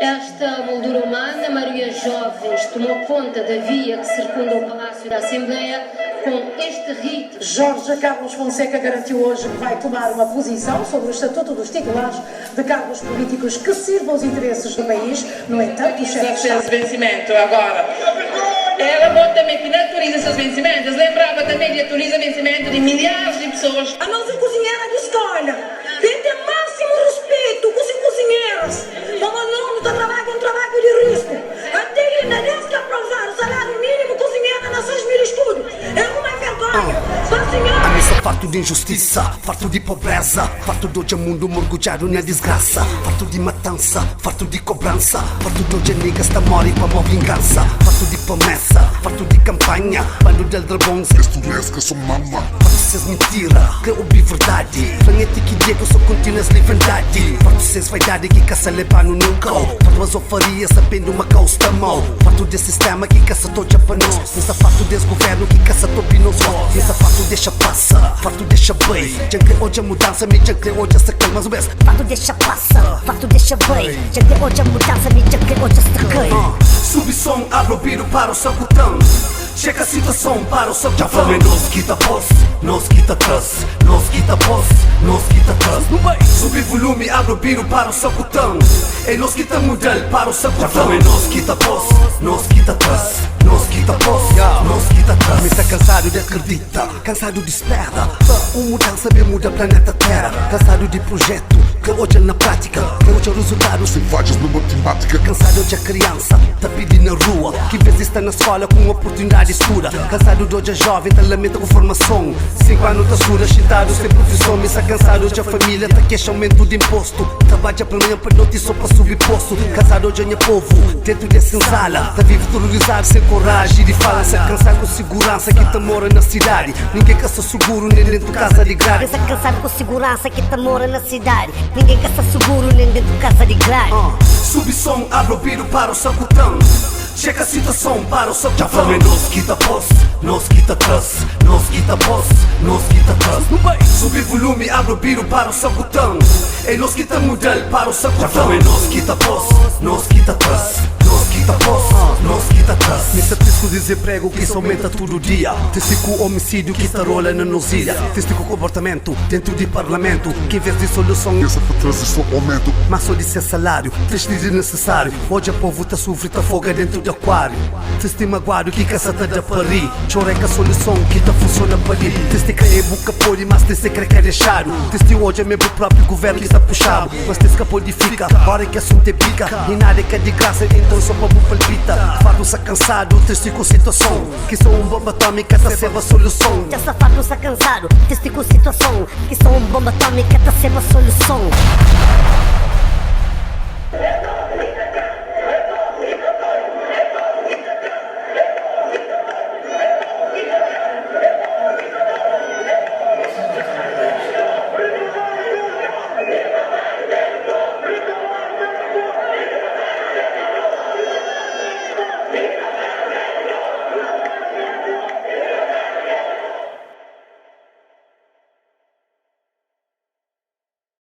Esta moldura humana, Maria Jovens, tomou conta da via que circunda o Palácio da Assembleia com este rito. Jorge Carlos Fonseca garantiu hoje que vai tomar uma posição sobre o estatuto dos titulares de cargos políticos que sirvam os interesses do país. No entanto, o chefe de Estado... vencimento agora. Ela bota também que não autoriza seus vencimentos. Lembrava também de autoriza vencimento de milhares de pessoas. A nossa cozinheira de escolha tem que ter máximo respeito com as cozinheiras. Vamos não trabalhar com trabalho de risco. Até ainda desde que aprovar o salário mínimo cozinheira nas 6 mil estudos. É uma vergonha. A missa farto de injustiça, farto de pobreza, farto de hoje mundo mergulhado na desgraça, farto de matança, farto de cobrança, farto de hoje niggas tá morre com a boa vingança, farto de promessa, farto de campanha, bando del dragões, que sou mama. farto de ser mentira, que ouvir verdade, planeta que diga só continuas livre-verdade, farto de ser vaidade que caça lebano nunca, farto de azofaria sabendo uma causa tá mal, farto de sistema que caça todo japonês, nessa farto de governo que caça todo pinoso, nessa farto deixa passa, farto deixa bem, já que hoje a mudança me já que hoje essa calma mas o best, farto deixa passa, farto deixa bem, já que hoje a mudança me já que hoje essa calma. Subi som, abro o biro para o seu cutão. Chega a situação para o seu cutão. Já falei nos quita boss, nos quita trust, nos quita boss, nos quita trust. Subi volume, abro o biro para o seu cutão. E nos quita modelo para o seu cutão. Já falei nos quita boss, nos quita trust, nos quita boss, nos quita trust. Me está cansado de acreditar, cansado de espera. Uma mudança me muda planeta Terra. Cansado de projeto, que hoje é na prática, que hoje é o resultado. Sem falhas na matemática. Cansado de a criança, tá pedindo na rua, que vez está na escola com oportunidade escura. Cansado de hoje a jovem, tá lamenta com formação. 5 anos tá sura, chitado sem profissão. Me está cansado de a família, tá queixa aumento de imposto. Trabalha para manhã, para noite só para subir posto. Cansado hoje é povo, dentro de senzala. Tá vivo terrorizado, sem coragem de fala. Se cansado com segurança, que tá mora na cidade. Ninguém caça seguro, nem dentro de casa de grade. Se cansado com segurança, que tá mora na cidade. Ninguém caça seguro, nem dentro de casa de grade. Subi som, abro o biro para o seu cutão. Chega a situação para o seu cutão. Já falei nos quita boss, nos quita trust, nos quita boss, nos quita trust. Subi volume, abro o biro para o seu cutão. E nos quita modelo para o seu cutão. Já falei nos quita boss, nos quita trust, nos quita boss, nos quita trust. Nesse risco de desemprego que isso aumenta todo dia. Testico homicídio que está rola na nosilha. Testico comportamento dentro de parlamento, que em vez de solução Essa para trazer só aumento. mas só de ser salário, triste desnecessário. Hoje a povo tá sofre, tá foga dentro de aquário. Teste magoado que caça tá de pari. Choreca solução que tá funciona para ali. Teste que é boca poli, mas teste que é deixado. Teste hoje é meu próprio governo que está puxado. Mas teste que podifica, hora que assunto é pica. E nada que é de graça, então só para palpita. Fato sa cansado, teste com situação. Que sou bomba atômica, tá sendo a solução. Já safado está cansado, teste com situação. Que sou bomba atômica, tá sendo a solução.